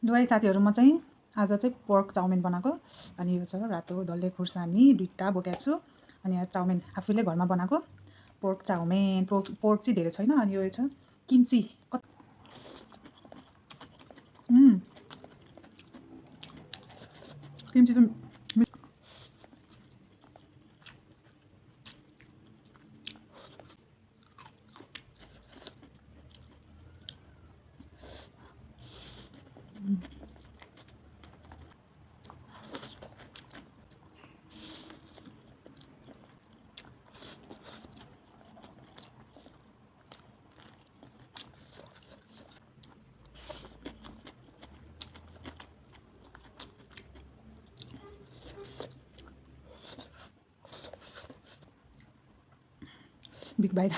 दुवै साथीहरुमा चाहिँ आज चाहिँ पोर्क चाउमिन बनाएको अनि यो छ रातो डल्ले खुर्सानी दुईटा बोकेको छु अनि यहाँ चाउमिन आफैले घरमा बनाएको पोर्क चाउमिन पोर्क चाहिँ धेरै छैन अनि यो छ किम्ची किम्ची चाहिँ big bite.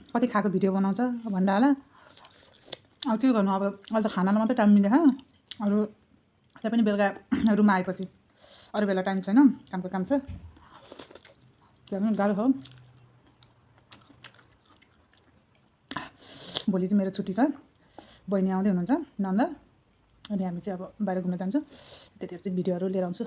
कति खाएको भिडियो बनाउँछ भन्दा होला अब के गर्नु अब अहिले त खानालाई मात्रै टाइम मिलेको अरू त्यही पनि बेलुका रुममा आएपछि अरू बेला टाइम छैन कामको काम छ त्यही पनि गाह्रो हो भोलि चाहिँ मेरो छुट्टी छ बहिनी आउँदै हुनुहुन्छ नन्द अनि हामी चाहिँ अब बाहिर घुम्न जान्छौँ त्यतिखेर चाहिँ भिडियोहरू लिएर आउँछु